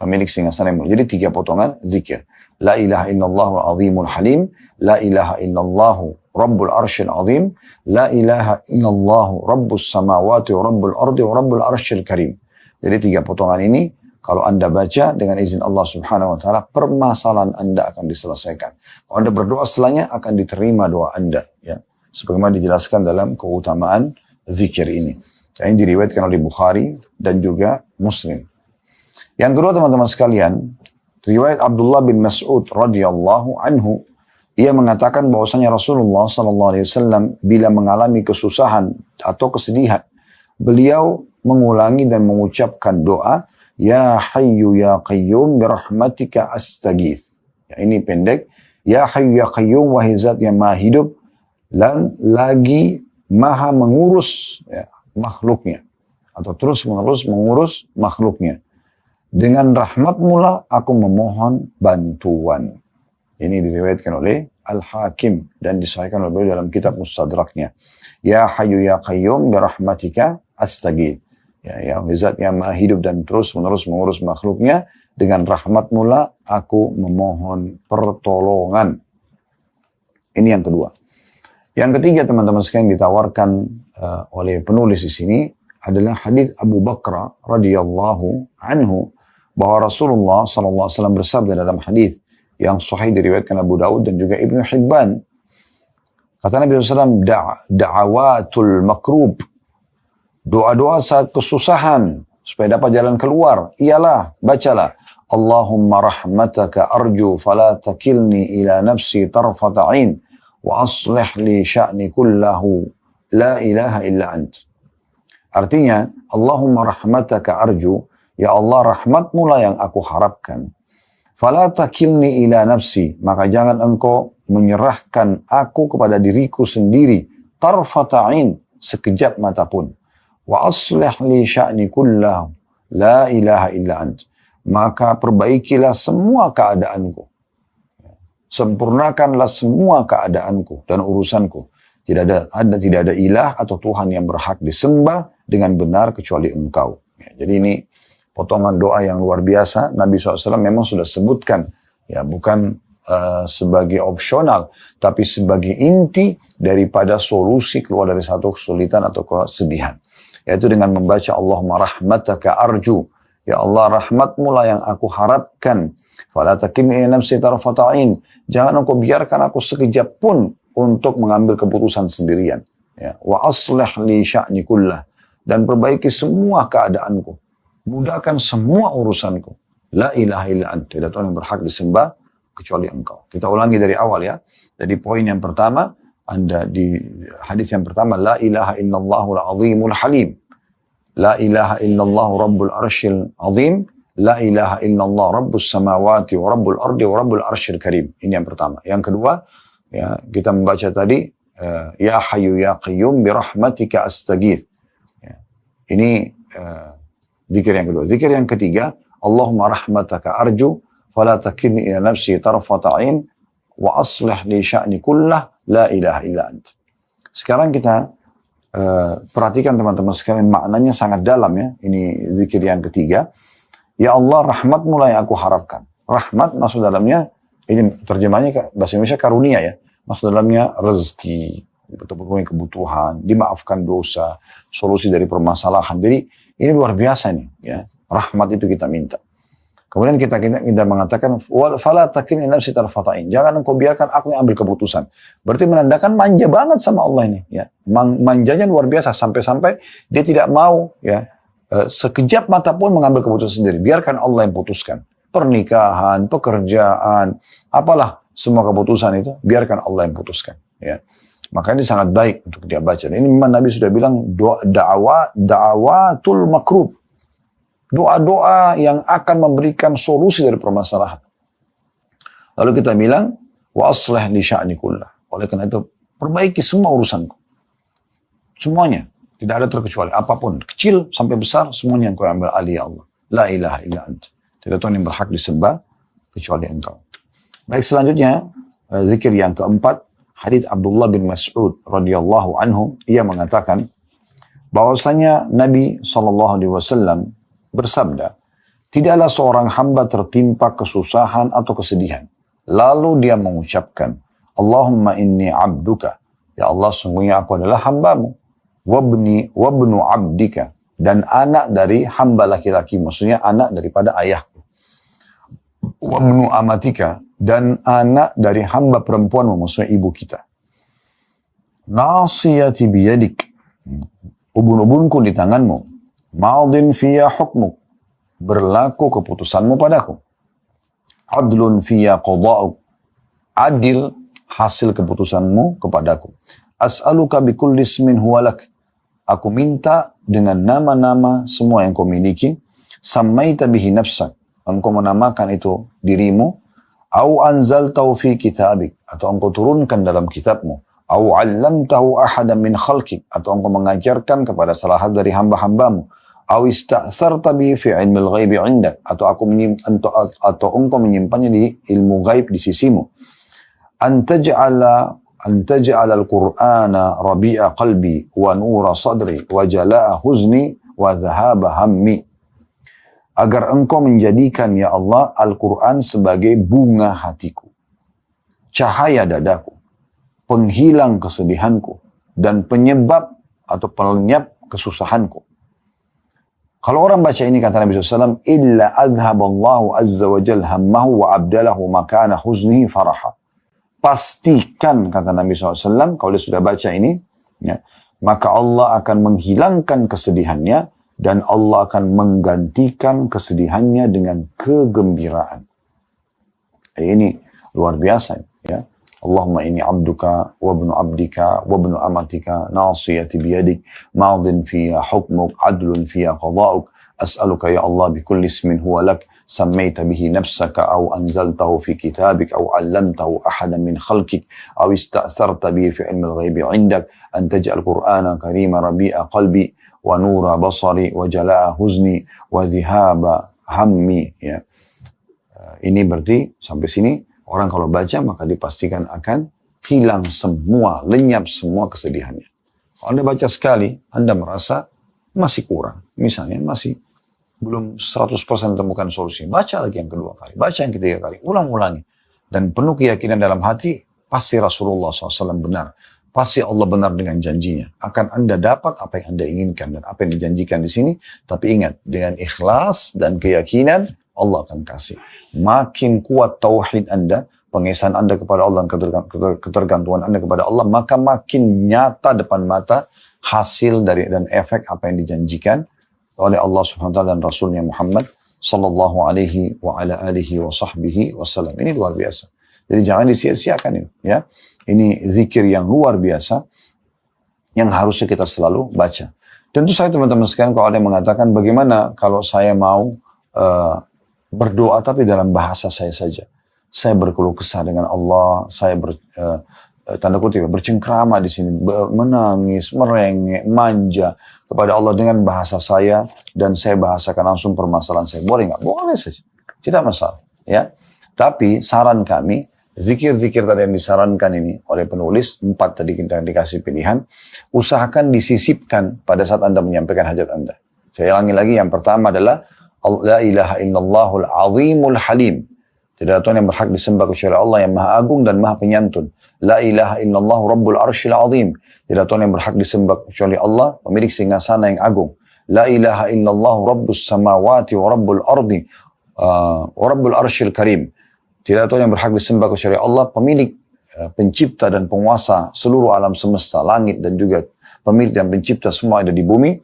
Pemilik singgasana yang mulia. Jadi 3 potongan zikir. La ilaha illallahu azimul halim, la ilaha illallahu rabbul arshil azim, la ilaha illallahu rabbus samawati wa rabbul ardi wa rabbul arshil karim. Jadi 3 potongan ini, kalau Anda baca dengan izin Allah subhanahu wa ta'ala, permasalahan Anda akan diselesaikan. Kalau Anda berdoa setelahnya, akan diterima doa Anda. Ya. Sebagaimana dijelaskan dalam keutamaan zikir ini. Yang diriwayatkan oleh Bukhari dan juga Muslim. Yang kedua teman-teman sekalian, riwayat Abdullah bin Mas'ud radhiyallahu anhu, ia mengatakan bahwasanya Rasulullah sallallahu alaihi wasallam bila mengalami kesusahan atau kesedihan, beliau mengulangi dan mengucapkan doa, Ya Hayyu Ya Qayyum birahmatika astaghith. Ya, ini pendek. Ya Hayyu Ya Qayyum, wahai zat yang maha hidup dan lagi maha mengurus ya, makhluknya. Atau terus menerus mengurus makhluknya. Dengan rahmatmu lah aku memohon bantuan. Ini diriwayatkan oleh Al-Hakim dan disahihkan oleh beliau dalam kitab Mustadraknya. Ya Hayyu Ya Qayyum birahmatika astaghith. Ya zat yang maha hidup dan terus menerus mengurus makhluknya, dengan rahmatmu lah aku memohon pertolongan. Ini yang kedua. Yang ketiga teman-teman sekalian ditawarkan oleh penulis di sini adalah hadis Abu Bakar radhiyallahu anhu, bahwa Rasulullah sallallahu alaihi wasallam bersabda dalam hadis yang sahih diriwayatkan Abu Daud dan juga Ibnu Hibban. Kata Nabi SAW, da'awatul makrub, doa-doa saat kesusahan supaya dapat jalan keluar, ialah, bacalah, Allahumma rahmataka arju fala takilni ila nafsi tarfata ain wa aslih li sya'ni kullahu la ilaha illa ant. Artinya, Allahumma rahmataka arju, ya Allah rahmatmu lah yang aku harapkan. Fala takilni ila nafsi, maka jangan engkau menyerahkan aku kepada diriku sendiri, tarfata ain, sekejap mata pun. Wa aslih li sya'ni kullahu la ilaha illa ant. Maka perbaikilah semua keadaanku. Sempurnakanlah semua keadaanku dan urusanku. Tidak ada ilah atau Tuhan yang berhak disembah dengan benar kecuali Engkau. Ya, jadi ini potongan doa yang luar biasa. Nabi SAW memang sudah sebutkan, ya bukan sebagai opsional, tapi sebagai inti daripada solusi keluar dari satu kesulitan atau kesedihan. Yaitu dengan membaca Allahumma rahmataka arju. Ya Allah, rahmatmu lah yang aku harapkan. Fala takilni ila nafsi tarfata ain. Jangan engkau biarkan aku sekejap pun untuk mengambil keputusan sendirian. Ya. Wa aslih li sya'ni kullah. Dan perbaiki semua keadaanku. Mudahkan semua urusanku. La ilaha illa anta. Tidak Tuhan yang berhak disembah kecuali Engkau. Kita ulangi dari awal ya. Jadi poin yang pertama, Anda di hadis yang pertama, la ilaha illallahul azimul halim. La ilaha illallah rabbul arsyil azim. La ilaha illallah rabbus samawati wa rabbul ardi wa rabbul arsyil karim. Ini yang pertama. Yang kedua, ya, kita membaca tadi, ya hayyu ya qayyum birahmatika astagith. Ya. Ini zikir yang kedua. Zikir yang ketiga, Allahumma rahmataka arju fala takilni ila nafsi tarfata ain wa aslih li sya'ni kullah la ilaha illa ant. Sekarang kita perhatikan teman-teman sekalian, maknanya sangat dalam ya. Ini zikir yang ketiga. Ya Allah, rahmatmu lah yang aku harapkan. Rahmat maksud dalamnya, ini terjemahnya bahasa Indonesia karunia ya. Maksud dalamnya rezeki, terpenuhi kebutuhan, dimaafkan dosa, solusi dari permasalahan. Jadi ini luar biasa nih ya. Rahmat itu kita minta. Kemudian kita mengatakan, fala takilni ila nafsi tarfata ain. Jangan engkau biarkan aku yang ambil keputusan. Berarti menandakan manja banget sama Allah ini. Ya. Manjanya luar biasa sampai-sampai dia tidak mau ya sekejap mata pun mengambil keputusan sendiri. Biarkan Allah yang putuskan. Pernikahan, pekerjaan, apalah semua keputusan itu biarkan Allah yang putuskan. Ya. Maka ini sangat baik untuk dia baca. Ini memang Nabi sudah bilang da'awatul makrub. Doa-doa yang akan memberikan solusi dari permasalahan. Lalu kita bilang, wa aslih li sya'ni kullah. Oleh karena itu, perbaiki semua urusanku. Semuanya. Tidak ada terkecuali. Apapun. Kecil sampai besar, semuanya yang kau ambil alih ya Allah. La ilaha illa anta. Tidak Tuhan yang berhak disembah, kecuali Engkau. Baik, selanjutnya, zikir yang keempat, hadits Abdullah bin Mas'ud radhiyallahu anhu, ia mengatakan, bahwasanya Nabi SAW bersabda, tidaklah seorang hamba tertimpa kesusahan atau kesedihan. Lalu dia mengucapkan, Allahumma inni abduka. Ya Allah, sungguhnya aku adalah hambamu. Wabnu abdika. Dan anak dari hamba laki-laki. Maksudnya anak daripada ayahku. Wabnu amatika. Dan anak dari hamba perempuan. Maksudnya ibu kita. Nasiyati biyadik. Ubun-ubunku di tanganmu. Ma'adin fiyya hukmuk. Berlaku keputusanmu padaku. Adlun fiyya qada'uk. Adil hasil keputusanmu kepadaku. As'aluka bikulli ismin huwalak. Aku minta dengan nama-nama semua yang kau miliki. Sammaita bihi nafsak. Engkau menamakan itu dirimu. Au anzaltahu fi kitabik. Atau engkau turunkan dalam kitabmu. Au allamtahu ahadan min khalqik. Atau engkau mengajarkan kepada salah satu dari hamba-hambamu. Au ista'tharta bihi fi ilmil ghaibi indak. Atau engkau menyimpannya di ilmu ghaib di sisimu. Antaj'ala al-Qur'ana rabi'a qalbi wa nura sadri wa jala'a huzni wa dhahaba hammi. Agar engkau menjadikan ya Allah Al-Quran sebagai bunga hatiku, cahaya dadaku, penghilang kesedihanku, dan penyebab atau pelenyap kesusahanku. Kalau orang baca ini kata Nabi SAW, illa adhaballahu azza wa jal hammahu wa abdalahu makana huznihi faraha. Pastikan, kata Nabi SAW, kalau dia sudah baca ini, ya, maka Allah akan menghilangkan kesedihannya dan Allah akan menggantikan kesedihannya dengan kegembiraan. Ini luar biasa. Ya. Allahumma inni abduka wabnu abdika wabnu amatika nasiyati biyadik maadin fiya hukmuk adlun fiya qada'uk as'aluka ya Allah bikulli ismin huwa lak sammaita bihi nafsaka aw anzaltahu fi kitabik aw 'allamtahu ahadan min khalqik aw ista'tharta bihi fi 'ilmil ghaibi 'indak an taj'al qur'ana karima rabi'a qalbi wa nura basari wa jala'a huzni wa dhihaba hammi. Ya. Ini berarti sampai sini orang kalau baca maka dipastikan akan hilang semua, lenyap semua kesedihannya. Kalau Anda baca sekali, Anda merasa masih kurang. Misalnya masih belum 100% temukan solusi. Baca lagi yang kedua kali, baca yang ketiga kali, ulang-ulangi. Dan penuh keyakinan dalam hati, pasti Rasulullah SAW benar. Pasti Allah benar dengan janjinya. Akan Anda dapat apa yang Anda inginkan dan apa yang dijanjikan di sini. Tapi ingat, dengan ikhlas dan keyakinan, Allah akan kasih. Makin kuat tauhid Anda, pengesahan Anda kepada Allah dan ketergantungan Anda kepada Allah, maka makin nyata depan mata hasil dari dan efek apa yang dijanjikan oleh Allah Subhanahu wa taala dan Rasulnya Muhammad sallallahu alaihi wa ala alihi wa sahbihi wasallam. Ini luar biasa. Jadi jangan disia-siakan ini, ya. Ini zikir yang luar biasa yang harusnya kita selalu baca. Tentu saya teman-teman sekalian, kalau ada yang mengatakan bagaimana kalau saya mau berdoa tapi dalam bahasa saya saja. Saya berkeluh kesah dengan Allah, saya tanda kutip bercengkrama di sini, menangis, merengek, manja kepada Allah dengan bahasa saya, dan saya bahasakan langsung permasalahan saya. Boleh nggak? Boleh saja, tidak masalah. Ya, tapi saran kami, zikir-zikir tadi yang disarankan ini oleh penulis 4 tadi kita dikasih pilihan, usahakan disisipkan pada saat Anda menyampaikan hajat Anda. Saya ulangi lagi, yang pertama adalah La ilaha illallahul azimul halim. Tidak ada Tuhan yang berhak disembah kecuali Allah yang maha agung dan maha penyantun. La ilaha illallah rabbul arshil azim. Tidak ada Tuhan yang berhak disembah kecuali Allah, pemilik singgasana yang agung. La ilaha illallah rabbus samawati wa rabbul ardi wa rabbul arshil karim. Tidak ada Tuhan yang berhak disembah kecuali Allah, pemilik pencipta dan penguasa seluruh alam semesta, langit dan juga pemilik dan pencipta semua ada di bumi,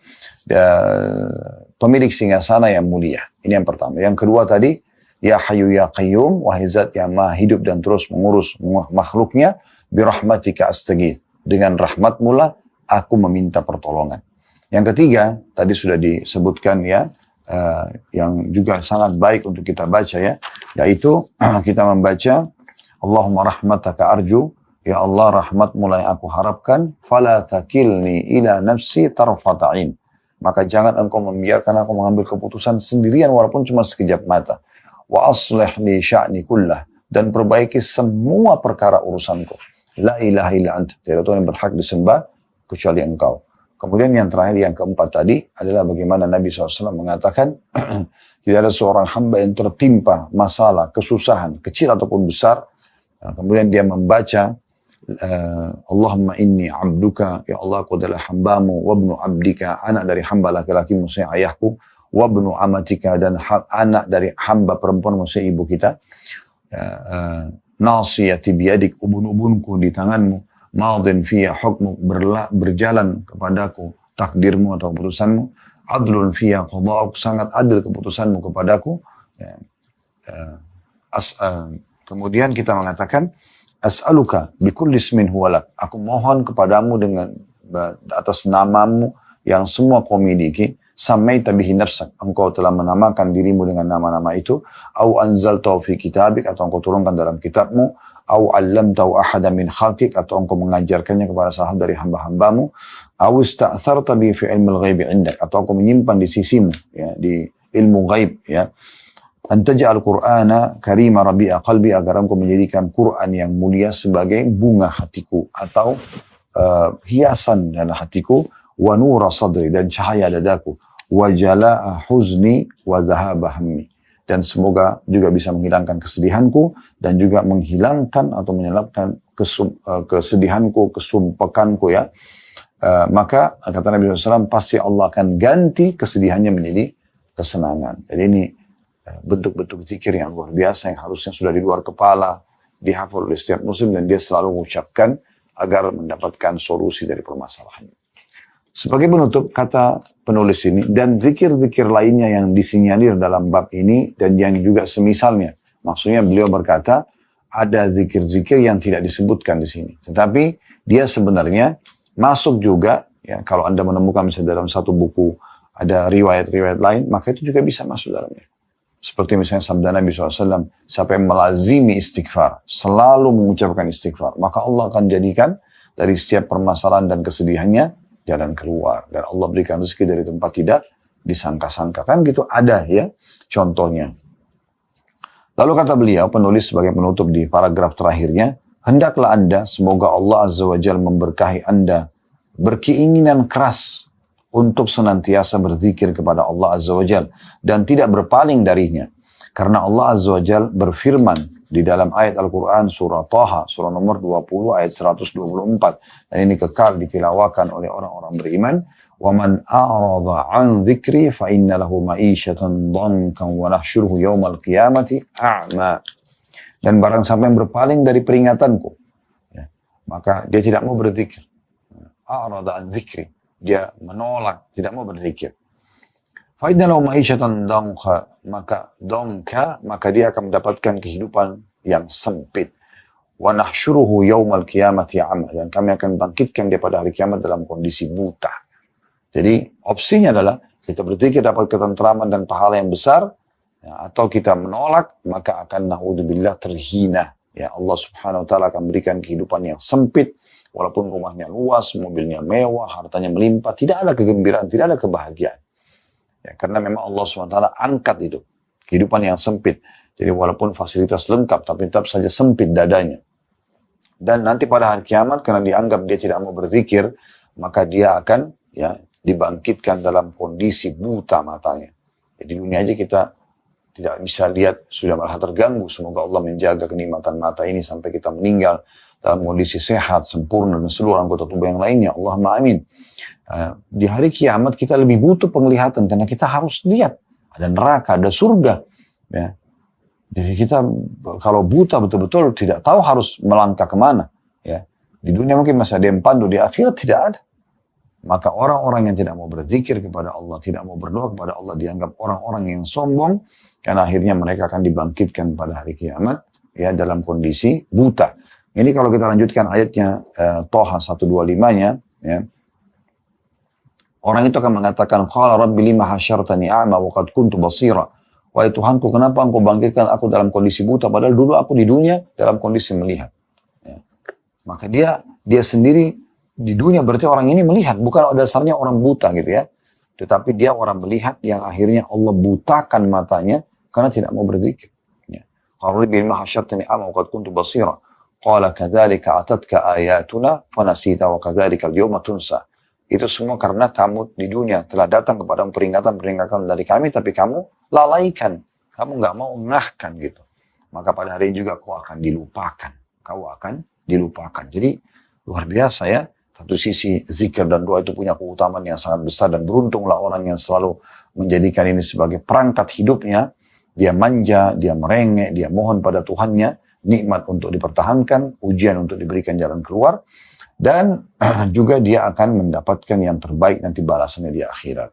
pemilik singgasana yang mulia. Ini yang pertama. Yang kedua tadi, Ya Hayyu Ya Qayyum, wahai zat yang maha hidup dan terus mengurus makhluknya, birahmatika astaghith. Dengan rahmatmu lah aku meminta pertolongan. Yang ketiga, tadi sudah disebutkan ya, yang juga sangat baik untuk kita baca ya, yaitu kita membaca Allahumma rahmataka arju, ya Allah rahmatmu lah yang aku harapkan, fala takilni ila nafsi tarfata'in. Maka jangan engkau membiarkan aku mengambil keputusan sendirian walaupun cuma sekejap mata. Wa aslih li sya'ni kullah, dan perbaiki semua perkara urusanku. La ilaha illa anta, tidak ada Tuhan yang berhak disembah kecuali engkau. Kemudian yang terakhir, yang keempat tadi adalah bagaimana Nabi SAW mengatakan tidak ada seorang hamba yang tertimpa masalah, kesusahan, kecil ataupun besar. Nah, kemudian dia membaca Allahumma inni abduka, ya Allah aku adalah hambamu, wabnu abdika, anak dari hamba laki-laki maksudnya ayahku, wabnu amatika, dan anak dari hamba perempuan maksudnya ibu kita, nasiyati biyadik, ubun-ubunku di tanganmu, maudin fiyya hukmu, berjalan kepadaku takdirmu atau keputusanmu, adlun fiyya qada'uk, sangat adil keputusanmu kepadaku. Kemudian kita mengatakan as'aluka bikulli ismin huwalak, aku mohon kepadamu dengan atas namamu yang semua kau miliki, samaita bihi nafsak, engkau telah menamakan dirimu dengan nama-nama itu, au anzaltahu fi kitabik, atau engkau turunkan dalam kitabmu, au 'allamtahu ahada min khalqik, atau engkau mengajarkannya kepada salah dari hamba-hambamu, au ista'tharta bi fi ilmil ghaibi 'indak, atau engkau menyimpan di sisimu ya, di ilmu ghaib ya, antaj'al qur'ana karima rabi'a qalbi, agar engkau menjadikan Quran yang mulia sebagai bunga hatiku atau hiasan dalam hatiku, wa nura sadri, dan cahaya dadaku, wa jala'a huzni wa dhahaba hammi, dan semoga juga bisa menghilangkan kesedihanku dan juga menghilangkan atau menyelapkan kesedihanku, kesumpekanku ya. Maka kata Nabi SAW, pasti Allah akan ganti kesedihannya menjadi kesenangan. Jadi ini bentuk-bentuk zikir yang luar biasa yang harusnya sudah di luar kepala, dihafal oleh setiap muslim, dan dia selalu mengucapkan agar mendapatkan solusi dari permasalahannya. Sebagai penutup, kata penulis ini, dan zikir-zikir lainnya yang disinyalir dalam bab ini dan yang juga semisalnya. Maksudnya beliau berkata, ada zikir-zikir yang tidak disebutkan di sini. Tetapi dia sebenarnya masuk juga, ya, kalau Anda menemukan misalnya dalam satu buku ada riwayat-riwayat lain, maka itu juga bisa masuk dalamnya. Seperti misalnya sabda Nabi SAW, siapa yang melazimi istighfar, selalu mengucapkan istighfar, maka Allah akan jadikan dari setiap permasalahan dan kesedihannya jalan keluar, dan Allah berikan rezeki dari tempat tidak disangka-sangka. Kan gitu ada ya contohnya. Lalu kata beliau, penulis sebagai penutup di paragraf terakhirnya, hendaklah Anda, semoga Allah Azza wa Jalla memberkahi Anda, berkeinginan keras untuk senantiasa berzikir kepada Allah Azza wa Jalla dan tidak berpaling darinya. Karena Allah Azza wa Jalla berfirman di dalam ayat Al-Quran surah Taha, surah nomor 20 ayat 124. Dan ini kekal ditilawakan oleh orang-orang beriman. وَمَنْ أَعْرَضَ عَنْ ذِكْرِي فَإِنَّ لَهُ مَعِيشَةً ضَنْكًا وَنَحْشُرُهُ يَوْمَ الْقِيَامَةِ أَعْمَى. Dan barang siapa yang berpaling dari peringatanku, ya, maka dia tidak mau berzikir. أَعْرَضَ عَنْ ذِكْرِي. Dia menolak, tidak mau berzikir. فَإِنَّ لَهُ مَعِيشَةً ضَنْكًا. Maka dia akan mendapatkan kehidupan yang sempit. وَنَحْشُرُهُ يَوْمَ الْقِيَامَةِ أَعْمَى. Dan kami akan bangkitkan dia pada hari kiamat dalam kondisi buta. Jadi opsinya adalah kita berzikir dapat ketentraman dan pahala yang besar, ya, atau kita menolak maka akan na'udzubillah terhina. Ya, Allah Subhanahu wa taala akan berikan kehidupan yang sempit, walaupun rumahnya luas, mobilnya mewah, hartanya melimpah, tidak ada kegembiraan, tidak ada kebahagiaan. Ya, karena memang Allah Subhanahu wa taala angkat itu kehidupan yang sempit. Jadi walaupun fasilitas lengkap tapi tetap saja sempit dadanya. Dan nanti pada hari kiamat karena dianggap dia tidak mau berzikir, maka dia akan dibangkitkan dalam kondisi buta matanya. Jadi dunia aja kita tidak bisa lihat, sudah malah terganggu. Semoga Allah menjaga kenikmatan mata ini sampai kita meninggal dalam kondisi sehat, sempurna, dan seluruh anggota tubuh yang lainnya. Allahumma amin. Di hari kiamat kita lebih butuh penglihatan karena kita harus lihat. Ada neraka, ada surga. Ya. Jadi kita kalau buta betul-betul tidak tahu harus melangkah kemana. Ya. Di dunia mungkin masih ada yang pandu, di akhirat tidak ada. Maka orang-orang yang tidak mau berzikir kepada Allah, tidak mau berdoa kepada Allah, dianggap orang-orang yang sombong, karena akhirnya mereka akan dibangkitkan pada hari kiamat, ya, dalam kondisi buta. Ini kalau kita lanjutkan ayatnya, Toha 125-nya, ya, orang itu akan mengatakan, Qala Rabbi lima hasyartani a'ma wa qad kuntu basira. Wahai Tuhanku, kenapa engkau bangkitkan aku dalam kondisi buta, padahal dulu aku di dunia dalam kondisi melihat. Ya. Maka dia sendiri, di dunia berarti orang ini melihat, bukan dasarnya orang buta gitu ya. Tetapi dia orang melihat yang akhirnya Allah butakan matanya karena tidak mau berzikir. Qala rabbi lima hasyartani a'ma wa qad kuntu basira. Qala kadzalika atatka ayatuna fanasita wa kadzalika al-yawma tunsa. Itu semua karena kamu di dunia telah datang kepada peringatan dari kami, tapi kamu lalaikan. Kamu nggak mau ngahkan gitu. Maka pada hari ini juga kau akan dilupakan. Kau akan dilupakan. Jadi luar biasa ya. Satu sisi zikir dan doa itu punya keutamaan yang sangat besar, dan beruntunglah orang yang selalu menjadikan ini sebagai perangkat hidupnya. Dia manja, dia merengek, dia mohon pada Tuhannya, nikmat untuk dipertahankan, ujian untuk diberikan jalan keluar, dan juga dia akan mendapatkan yang terbaik nanti balasannya di akhirat.